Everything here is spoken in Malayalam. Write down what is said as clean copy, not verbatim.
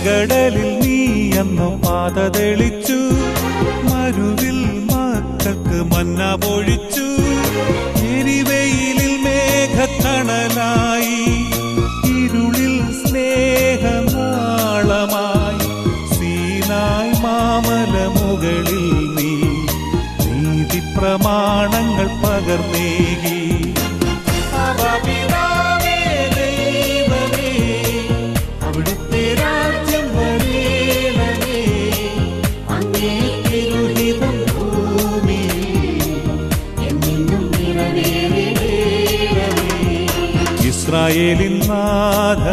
ചെങ്കടലിൽ നീ അന്നു പാത തെളിച്ചു, മരുവിൽ മക്കൾക്ക് മന്ന പൊഴിച്ചു. എരിവെയിലിൽ മേഘത്തണലായി, ഇരുളിൽ സ്നേഹനാളമായി. സീനായ് മാമല മുകളിൽ നീ നീതി പ്രമാണങ്ങൾ പകർന്നേകി. അവിടുത്തെ രാജ്യം വരേണമേ, അങ്ങേ തിരുഹിതം ഭൂമിയിൽ എന്നെന്നും നിറവേറണമേ. ഇസ്രായേലിൻ നാഥ